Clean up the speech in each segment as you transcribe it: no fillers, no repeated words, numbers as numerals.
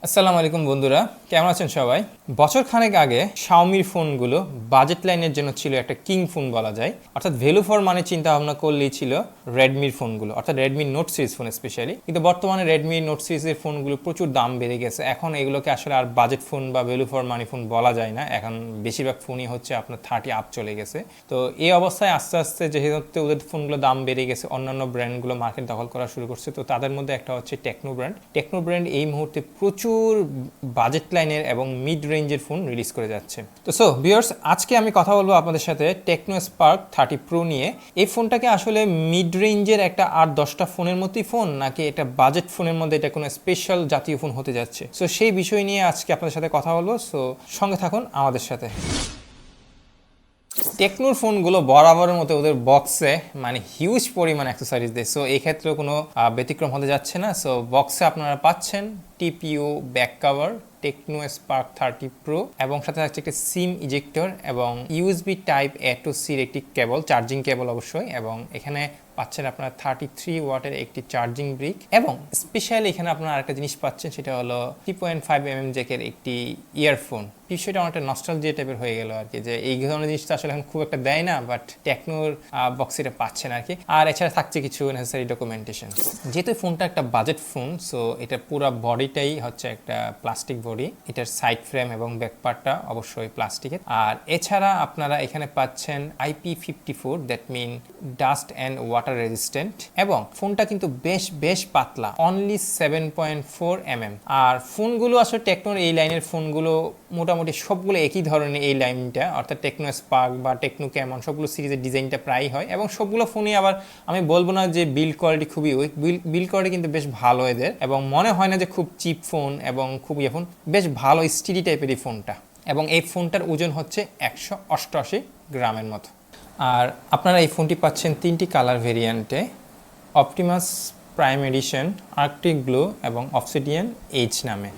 আসসালামু আলাইকুম বন্ধুরা, কেমন আছেন সবাই? বছর খানেক আগে শাওমির ফোনগুলো বাজেট লাইনের জন্য ছিল একটা কিং ফোন বলা যায়। অর্থাৎ ভ্যালু ফর মানি চিন্তা ভাবনা করলেই ছিল রেডমির ফোনগুলো, অর্থাৎ Redmi note series phone specially. কিন্তু বর্তমানে রেডমি নোট সিরিজের ফোনগুলো প্রচুর দাম বেড়ে গেছে। এখন এগুলোকে আসলে আর বাজেট ফোন বা ভ্যালু ফর মানি ফোন বলা যায় না। এখন বেশিরভাগ ফোনই হচ্ছে আপনার 30 আপ চলে গেছে। তো এই অবস্থায় আস্তে আস্তে যেহেতু ওদের ফোনগুলো দাম বেড়ে গেছে, অন্যান্য ব্র্যান্ডগুলো মার্কেট দখল করা শুরু করছে। তো তাদের মধ্যে একটা হচ্ছে টেকনো ব্র্যান্ড এই মুহূর্তে প্রচুর বাজেট লাইনের এবং মিড রেঞ্জের ফোন রিলিজ করে যাচ্ছে। তো ভিউয়ার্স, আজকে আমি কথা বলবো আপনাদের সাথে টেকনো স্পার্ক 30 প্রো নিয়ে। এই ফোনটাকে আসলে মিড রেঞ্জের একটা 8-10টা ফোনের মতোই ফোন, নাকি এটা বাজেট ফোনের মধ্যে এটা কোনো স্পেশাল জাতীয় ফোন হতে যাচ্ছে। সো সেই বিষয় নিয়ে আজকে আপনাদের সাথে কথা বলবো। সো সঙ্গে থাকুন আমাদের সাথে। টেকনোর ফোনগুলো বরাবরের মতো ওদের বক্সে মানে হিউজ পরিমাণ অ্যাক্সেসরিজ দেয়। সো এই ক্ষেত্রেও কোনো ব্যতিক্রম হতে যাচ্ছে না। সো বক্সে আপনারা পাচ্ছেন TPU, back cover, Tecno Spark 30 pro এবং সাথে থাকছে একটি সিম ইজেক্টর এবং USB type A to C একটি কেবল, চার্জিং কেবল অবশ্যই। এবং এখানে পাচ্ছেন আপনারা 33 ওয়াটের একটি চার্জিং ব্রিক এবং স্পেশালি এখানে আপনারা আরেকটা জিনিস পাচ্ছেন, সেটা হলো 3.5 জ্যাকের একটি ইয়ারফোন। বিষয়টা অনেকটা নস্টালজিয়া টাইপের হয়ে গেল আর কি, যে এই ধরনের জিনিসটা আসলে এখন খুব একটা দেয় না, বাট টেকনোর বক্সে এটা পাচ্ছেন আর কি। আর এছাড়া থাকছে কিছু নেসেসারি ডকুমেন্টেশন। যেহেতু ফোনটা একটা বাজেট ফোন, সো এটা পুরো বডিটাই হচ্ছে একটা প্লাস্টিক বডি। এটার সাইড ফ্রেম এবং ব্যাক পার্টটা অবশ্যই প্লাস্টিকের। আর এছাড়া আপনারা এখানে পাচ্ছেন IP54, that mean dust and water resistant. এবং ফোনটা কিন্তু বেশ পাতলা, অনলি 7.4 mm। আর ফোনগুলো আসলে টেকনোর এই লাইনের ফোনগুলো মোটামুটি সবগুলো একই ধরনের এই লাইনটা, অর্থাৎ টেকনো স্পার্ক বা টেকনো ক্যামন সবগুলো সিরিজের ডিজাইনটা প্রায় হয়। এবং সবগুলো ফোনই আবার আমি বলবো না যে বিল্ড কোয়ালিটি খুবই উইক, বিল্ড কোয়ালিটি কিন্তু বেশ ভালো এদের। এবং মনে হয় না যে খুব চিপ ফোন এবং খুব ফোন, বেশ ভালো স্টিডি টাইপেরই ফোনটা। এবং এই ফোনটার ওজন হচ্ছে 188 গ্রামের মতো। আর আপনারা এই ফোনটি পাচ্ছেন 3টি কালার ভেরিয়েন্টে: Optimus prime edition, Arctic blue এবং অবসিডিয়ান এইচ নামে।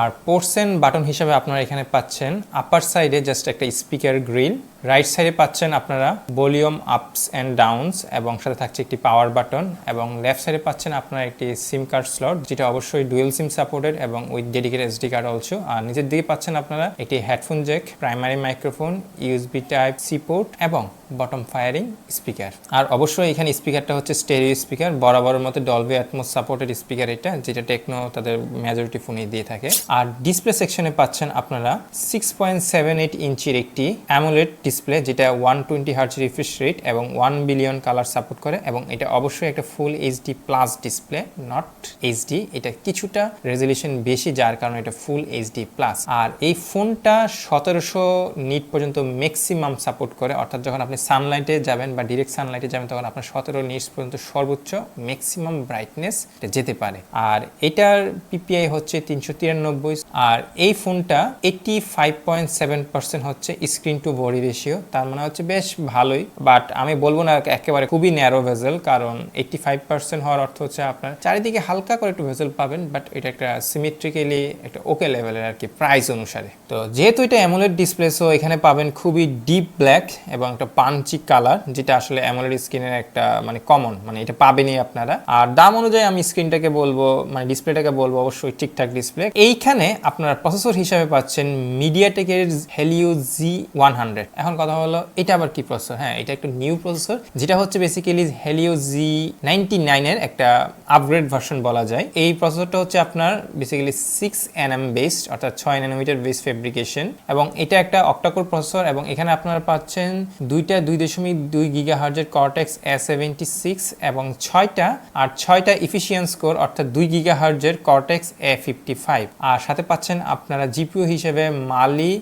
আর পোর্টস বাটন হিসাবে আপনারা এখানে পাচ্ছেন আপার সাইডে জাস্ট একটা স্পিকার গ্রিল, রাইট সাইডে পাচ্ছেন আপনারা ভলিউম আপস অ্যান্ড ডাউনস এবং সাথে থাকছে একটি পাওয়ার বাটন। এবং লেফট সাইডে পাচ্ছেন আপনারা একটি সিম কার্ড স্লট, যেটা অবশ্যই ডুয়েল সিম সাপোর্টেড এবং with dedicated SD card also. আর নিচের দিকে পাচ্ছেন আপনারা একটি headphone jack, primary microphone, USB type C port এবং বটম ফায়ারিং স্পিকার। আর অবশ্যই এখানে স্পিকারটা হচ্ছে স্টেরিও স্পিকার, বরাবরের মতো ডলবি অ্যাটমস সাপোর্টেড স্পিকার এটা, যেটা টেকনো তাদের মেজরিটি ফোনে দিয়ে থাকে। আর ডিসপ্লে সেকশনে পাচ্ছেন আপনারা 6.78 ইঞ্চির একটি অ্যামোলেড ডিসপ্লে, যেটা 120 হার্জ রিফ্রেশ রেট এবং 1 বিলিয়ন কালার সাপোর্ট করে। এবং এটা অবশ্যই একটা full HD plus display, not HD. এটা কিছুটা রেজলিউশন বেশি, যার কারণে এটা ফুল এইচডি প্লাস। আর এই ফোনটা 1700 নিট পর্যন্ত ম্যাক্সিমাম সাপোর্ট করে, অর্থাৎ যখন আপনি সানলাইটে যাবেন বা ডিরেক্ট সানলাইটে যাবেন তখন আপনার 17 নিটস পর্যন্ত সর্বোচ্চ ম্যাক্সিমাম ব্রাইটনেস যেতে পারে। আর এটার পিপিআই হচ্ছে 393। আর এই ফোনটা 85.7% হচ্ছে স্ক্রিন টু বডি রেশিও, তার মানে হচ্ছে বেশ ভালোই। বাট আমি বলবো না একেবারে খুবই ন্যারো ভেজেল, কারণ 85% হওয়ার অর্থ হচ্ছে আপনার চারিদিকে হালকা করে একটু ভেজেল পাবেন, বাট এটা একটা সিমেট্রিক্যালি একটা ওকে লেভেলের আর কি প্রাইস অনুসারে। তো যেহেতু এটা অ্যামোলেড ডিসপ্লে, সো এখানে পাবেন খুবই ডিপ ব্ল্যাক এবং একটা পাঞ্চি কালার, যেটা আসলে অ্যামোলেড স্ক্রিনের একটা মানে কমন, মানে এটা পাবেনই আপনারা। আর দাম অনুযায়ী আমি স্ক্রিনটাকে বলবো, মানে ডিসপ্লেটাকে বলবো অবশ্যই ঠিকঠাক ডিসপ্লে। এইখানে আপনারা প্রসেসর হিসাবে পাচ্ছেন মিডিয়াটেকের হেলিও Z100। এখন কথা হলো এটা আবার কি প্রসেসর? হ্যাঁ, এটা একটা নিউ প্রসেসর, যেটা হচ্ছে বেসিক্যালি হেলিও Z99 এর একটা আপগ্রেড ভার্সন বলা যায়। এই প্রসেসরটা হচ্ছে আপনার বেসিক্যালি 6 nm বেসড, অর্থাৎ 6 ন্যানোমিটার বেস ফেব্রিকেশন। এবং এটা একটা অক্টাকোর প্রসেসর এবং এখানে আপনারা পাচ্ছেন 2.2 গিগাহার্জের কর্টেক্স A76 এবং 6টা ইফিসিয়েন্স কোর, অর্থাৎ 2 গিগাহার্জের কর্টেক্স A55। আর সাথে পাচ্ছেন আপনারা জিপিইউ হিসেবে মালি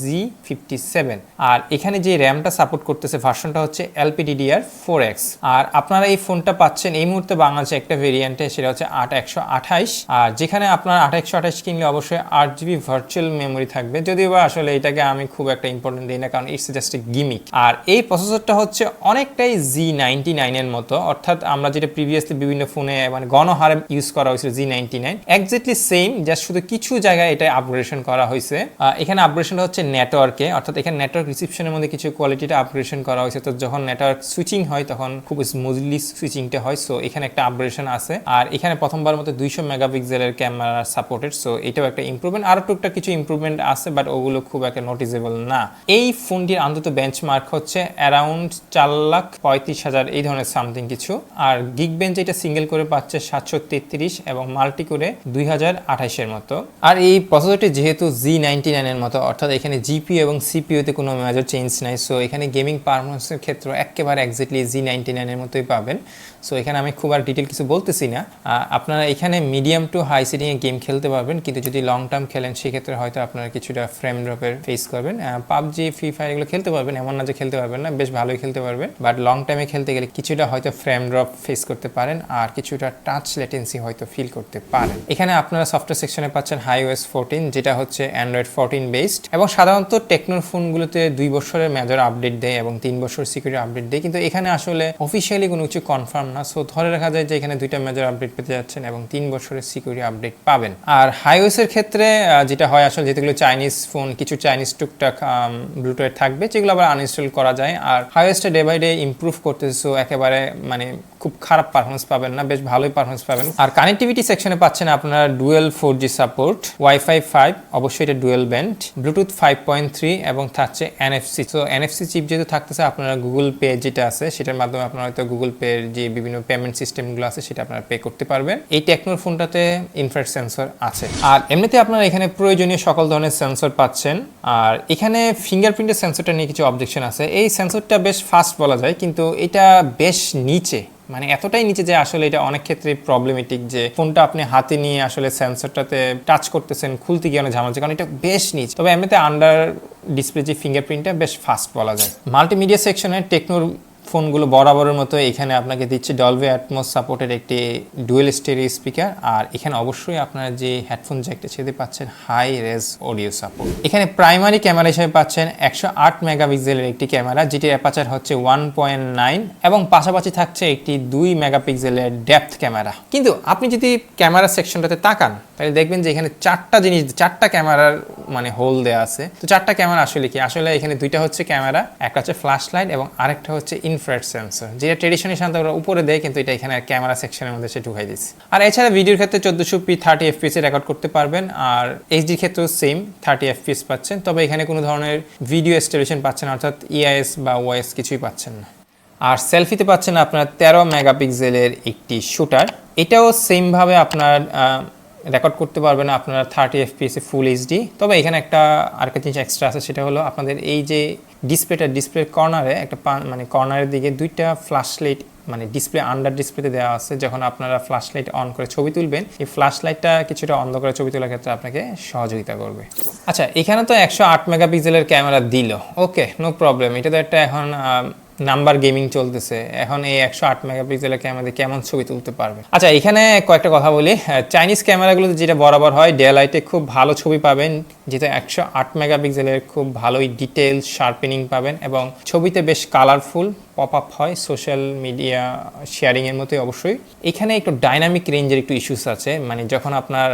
Z57। আর এখানে যে র্যামটা সাপোর্ট করতেছে ভার্সনটা হচ্ছে LPDDR4X। আর আপনারা এই ফোনটা পাচ্ছেন এই মুহূর্তে বাংলাদেশে একটা ভেরিয়েন্টে, সেটা হচ্ছে 8128। আর যেখানে আপনার 8128 কিনলে অবশ্যই 8GB ভার্চুয়াল মেমোরি থাকবে, যদিও বা আসলে এটাকে আমি খুব একটা ইম্পর্টেন্ট দিই না, কারণ ইটস জাস্ট এ গিমিক। আর এই প্রসেসরটা হচ্ছে অনেকটাই Z99 এর মতো, অর্থাৎ আমরা যেটা প্রিভিয়াসলি বিভিন্ন ফোনে মানে গণহারে ইউজ করা হয়েছিল Z99, এক্স্যাক্টলি সেম, জাস্ট শুধু কিছু জায়গায় এটা আপগ্রেডেশন করা হয়েছে। এখানে আপগ্রেডেশনটা হচ্ছে নেটওয়ার্কে, অর্থাৎ এখানে নেটওয়ার্ক রিসিপশনের মধ্যে কিছু কোয়ালিটিটা আপগ্রেডেশন করা হয়েছে। তো যখন নেটওয়ার্ক সুইচিং হয় তখন খুব স্মুথলি সুইচিংটা হয়। সো এখানে একটা আপগ্রেডেশন আছে। আর এখানে প্রথমবার মতো 200 মেগাপিক্সেলের ক্যামেরা সাপোর্টেড। সো এটাও একটা ইম্প্রুভমেন্ট। আরও টুকটাক কিছু ইম্প্রুভমেন্ট আছে, বাট ওগুলো খুব একটা নোটিসেবল না। এই ফোনটির অন্তত বেঞ্চমার্ক হচ্ছে অ্যারাউন্ড 4,35,000 এই ধরনের সামথিং কিছু। আর গিগ বেঞ্চ এটা সিঙ্গেল করে পাচ্ছে 733 এবং মাল্টি করে 2028 মতো। আর এই প্রসেসরটি যেহেতু Z99 এর মতো, অর্থাৎ এখানে জিপিইউ এবং সিপিইউতে কোনো মেজর চেঞ্জ নাই। সো এখানে গেমিং পারফরমেন্সের ক্ষেত্রে একেবারে এক্স্যাক্টলি Z99 এর মতোই পাবেন। সো এখানে আমি খুব আর ডিটেল কিছু বলতেছি না। আপনারা এখানে মিডিয়াম টু হাই সেটিংয়ে গেম খেলতে পারবেন, কিন্তু যদি লং টার্ম খেলেন সেক্ষেত্রে হয়তো আপনারা কিছুটা ফ্রেম ড্রপের ফেস করবেন। পাবজি, ফ্রি ফায়ার এগুলো খেলতে পারবেন, এমন না যে খেলতে পারবেন না, বেশ ভালোই খেলতে পারবেন। বাট লং টাইমে খেলতে গেলে কিছুটা হয়তো ফ্রেম ড্রপ ফেস করতে পারেন, আর কিছুটা টাচ লেটেন্সি হয়তো ফিল করতে পারেন। এখানে আপনারা সফটওয়্যার সেকশনে পাচ্ছেন iOS 14, যেটা হচ্ছে Android 14 বেসড, এবং সাধারণত টেকনোর ফোনগুলোতে 2 বছরের মেজর আপডেট দেয় এবং 3 বছর সিকিউরিটি আপডেট দেয়, কিন্তু এখানে আসলে অফিসিয়ালি কোনো কিছু কনফার্ম না। সো ধরে রাখা যায় যে এখানে 2টা মেজর আপডেট পেতে যাচ্ছেন এবং 3 বছরের সিকিউরিটি আপডেট পাবেন। আর iOS এর ক্ষেত্রে যেটা হয় আসলে, যেগুলো চাইনিজ ফোন, কিছু চাইনিজ টুকটাক ব্লুটুথ থাকবে যেগুলো আবার আনইনস্টল করা যায়। আর iOS-টা ডে বাই ডে ইমপ্রুভ করতেছে। সো একেবারে মানে খুব খারাপ পারফরমেন্স পাবেন না, বেশ ভালোই পারফরমেন্স পাবেন। আর কানেক্টিভিটি সেকশনে পাচ্ছেন আপনারা ডুয়েল 4G সাপোর্ট, ওয়াইফাই 5, অবশ্যই এটা ডুয়েল ব্যান্ড, ব্লুটুথ 5.3 এবং থাকছে NFC। তো NFC চিপ যেহেতু থাকতেছে, আপনারা গুগল পে যেটা আছে সেটার মাধ্যমে আপনারা হয়তো গুগল পের যে বিভিন্ন পেমেন্ট সিস্টেমগুলো আছে সেটা আপনারা পে করতে পারবেন। এই টেকনোর ফোনটাতে ইনফ্রারেড সেন্সর আছে। আর এমনিতে আপনারা এখানে প্রয়োজনীয় সকল ধরনের সেন্সর পাচ্ছেন। আর এখানে ফিঙ্গারপ্রিন্টের সেন্সরটা নিয়ে কিছু অবজেকশন আছে। এই সেন্সরটা বেশ ফাস্ট বলা যায়, কিন্তু এটা বেশ নিচে, মানে এতটাই নিচে যে আসলে এটা অনেক ক্ষেত্রে প্রবলেমেটিক, যে ফোনটা আপনি হাতে নিয়ে আসলে সেন্সরটাতে টাচ করতেছেন, খুলতে গিয়ে অনেক ঝামেলা, কারণ এটা বেশ নিচ। তবে এমনিতে আন্ডার ডিসপ্লে যে ফিঙ্গারপ্রিন্টটা বেশ ফাস্ট বলা যায়। মাল্টিমিডিয়া সেকশনে টেকনোর ফোনগুলো বরাবরের মতো এখানে আপনাকে দিচ্ছে ডলবি অ্যাটমস সাপোর্টেড একটি ডুয়েল স্টেরিও স্পিকার। আর এখানে অবশ্যই আপনারা যে হেডফোন জ্যাকটা সেটা পাচ্ছেন হাই রেজ অডিও সাপোর্ট। এখানে প্রাইমারি ক্যামেরা হিসেবে পাচ্ছেন 108 মেগাপিক্সেলের একটি ক্যামেরা, যেটির অ্যাপারচার হচ্ছে 1.9 এবং পাশাপাশি থাকছে একটি 2 মেগাপিক্সেলের ডেপথ ক্যামেরা। কিন্তু আপনি যদি ক্যামেরা সেকশনটাতে তাকান তাহলে দেখবেন যে এখানে 4টা ক্যামেরার মানে হোল দেওয়া আছে। তো 4টা ক্যামেরা আসলে কি? আসলে এখানে 2টা হচ্ছে ক্যামেরা, একটা হচ্ছে ফ্ল্যাশ লাইট এবং আরেকটা হচ্ছে ইনফ্রারেড সেন্সর, যেটা ট্রেডিশনালি সাধারণত আমরা উপরে দেয়, কিন্তু এটা এখানে ক্যামেরা সেকশনের মধ্যে সে ঢুকাই দিচ্ছে। আর এছাড়া ভিডিওর ক্ষেত্রে 1400p 30 fps এ রেকর্ড করতে পারবেন, আর এইচডির ক্ষেত্রেও সেম 30 fps পাচ্ছেন। তবে এখানে কোনো ধরনের ভিডিও স্টেবিলেশন পাচ্ছেন না, অর্থাৎ EIS বা OIS কিছুই পাচ্ছেন না। আর সেলফিতে পাচ্ছেন আপনার 13 মেগাপিক্সেলের একটি শুটার, এটাও সেমভাবে আপনার রেকর্ড করতে পারবেন আপনারা 30 fps এ ফুল এইচডি। তবে এখানে আরেকটা জিনিস এক্সট্রা আছে, সেটা হলো আপনাদের এই যে ডিসপ্লের কর্নারে একটা মানে কর্নারের দিকে 2টা ফ্ল্যাশ লাইট মানে ডিসপ্লে আন্ডার ডিসপ্লেতে দেওয়া আছে। যখন আপনারা ফ্ল্যাশ লাইট অন করে ছবি তুলবেন, এই ফ্ল্যাশ লাইটটা কিছুটা অন্ধকারে ছবি তোলার ক্ষেত্রে আপনাকে সহযোগিতা করবে। আচ্ছা, এখানে তো 108 মেগাপিক্সেলের ক্যামেরা দিল, ওকে, নো প্রবলেম। এটা তো একটা এখন নাম্বার গেমিং চলতেছে, এখন এই 108 মেগাপিক্সেলের ক্যামেরা কেমন ছবি তুলতে পারবে। আচ্ছা, এখানে কয়েকটা কথা বলি। চাইনিজ ক্যামেরাগুলোতে যেটা বরাবর হয়, ডে লাইটে খুব ভালো ছবি পাবেন, যেটা 108 মেগাপিক্সেলের খুব ভালোই ডিটেল শার্পেনিং পাবেন এবং ছবিতে বেশ কালারফুল পপ আপ হয়, সোশ্যাল মিডিয়া শেয়ারিংয়ের মতোই। অবশ্যই এখানে একটু ডাইনামিক রেঞ্জের একটু ইস্যুস আছে, মানে যখন আপনার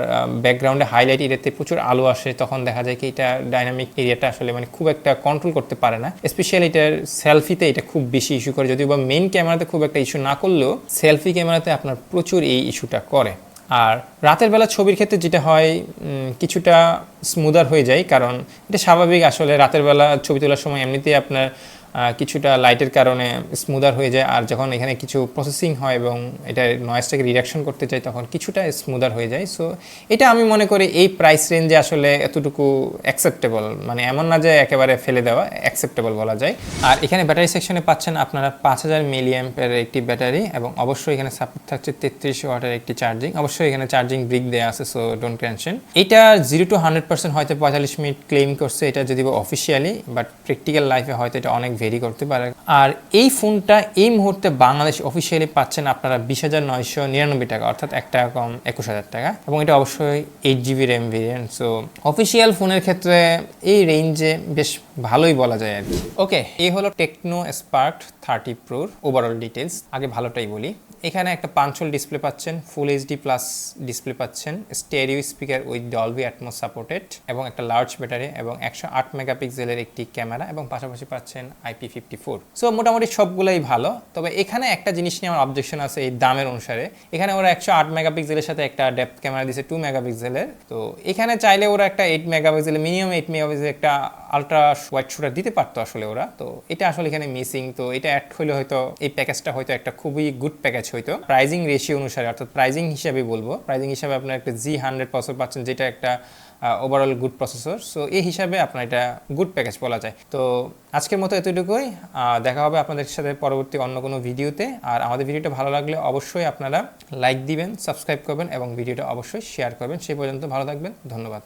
ব্যাকগ্রাউন্ডে হাইলাইট এরিয়াতে প্রচুর আলো আসে তখন দেখা যায় কি এটা ডাইনামিক এরিয়াটা আসলে মানে খুব একটা কন্ট্রোল করতে পারে না। স্পেশালি এটার সেলফিতে এটা খুব বেশি ইস্যু করে, যদিও বা মেইন ক্যামেরাতে খুব একটা ইস্যু না করলেও সেলফি ক্যামেরাতে আপনার প্রচুর এই ইস্যুটা করে। আর রাতের বেলা ছবির ক্ষেত্রে যেটা হয় কিছুটা স্মুদার হয়ে যায়, কারণ এটা স্বাভাবিক। আসলে রাতের বেলা ছবি তোলার সময় এমনিতেই আপনার কিছুটা লাইটের কারণে স্মুদার হয়ে যায়, আর যখন এখানে কিছু প্রসেসিং হয় এবং এটা নয়েজটাকে রিডাকশন করতে চাই তখন কিছুটা স্মুদার হয়ে যায়। সো এটা আমি মনে করি এই প্রাইস রেঞ্জে আসলে এতটুকু অ্যাকসেপ্টেবল, মানে এমন না যে একেবারে ফেলে দেওয়া, অ্যাকসেপ্টেবল বলা যায়। আর এখানে ব্যাটারি সেকশনে পাচ্ছেন আপনারা 5000 মিলিঅ্যাম্পের একটি ব্যাটারি এবং অবশ্যই এখানে সাপোর্ট থাকছে 33 ওয়াটের একটি চার্জিং। অবশ্যই এখানে চার্জিং ব্রিক দেওয়া আছে, সো ডোন্ট টেনশন। এটা 0 to 100% হয়তো 45 মিনিট ক্লেম করছে এটা যদি অফিসিয়ালি, বাট প্র্যাকটিক্যাল লাইফে হয়তো এটা অনেক ভেরি করতে পারে। আর এই ফোনটা এই মুহূর্তে বাংলাদেশ অফিসিয়ালি পাচ্ছেন আপনারা 20,999 টাকা, অর্থাৎ 1 টাকা কম 21,000 টাকা, এবং এটা অবশ্যই 8GB RAM variant. So official ফোনের ক্ষেত্রে এই রেঞ্জে বেশ ভালোই বলা যায় আর কি। ওকে, এই হলো টেকনো স্পার্ক 30 প্রোর ওভারঅল ডিটেলস। আগে ভালোটাই বলি। এখানে একটা পাঞ্চল ডিসপ্লে পাচ্ছেন, ফুল এইচডি প্লাস ডিসপ্লে পাচ্ছেন, stereo speaker with Dolby atoms supported এবং একটা লার্জ ব্যাটারি এবং 108 মেগাপিক্সেলের একটি ক্যামেরা এবং পাশাপাশি পাচ্ছেন IP54। সো মোটামুটি সবগুলোই ভালো, তবে এখানে একটা জিনিস নিয়ে আমার অবজেকশন আছে এই দামের অনুসারে। এখানে ওরা 108 মেগাপিক্সেলের সাথে একটা ডেপথ ক্যামেরা দিয়েছে 2 মেগাপিক্সেলের, তো এখানে চাইলে ওরা একটা 8 মেগাপিক্সেলের মিনিমাম 8 মেগাপিক্সেলের একটা আলট্রা ওয়াইড শুটার দিতে পারতো আসলে ওরা, তো এটা আসলে এখানে মিসিং। তো এটা অ্যাড হইলে হয়তো এই প্যাকেজটা হয়তো একটা খুবই গুড প্যাকেজ হইতো প্রাইজিং রেশিও অনুসারে, অর্থাৎ প্রাইজিং হিসাবে বলবো, প্রাইজিং হিসাবে আপনার একটা G100 প্রসেসর পাচ্ছেন, যেটা একটা ওভারঅল গুড প্রসেসর। সো এই হিসাবে আপনার এটা গুড প্যাকেজ বলা যায়। তো আজকের মতো এতটুকুই, দেখা হবে আপনাদের সাথে পরবর্তী অন্য কোনো ভিডিওতে। আর আমাদের ভিডিওটা ভালো লাগলে অবশ্যই আপনারা লাইক দিবেন, সাবস্ক্রাইব করবেন এবং ভিডিওটা অবশ্যই শেয়ার করবেন। সেই পর্যন্ত ভালো থাকবেন, ধন্যবাদ।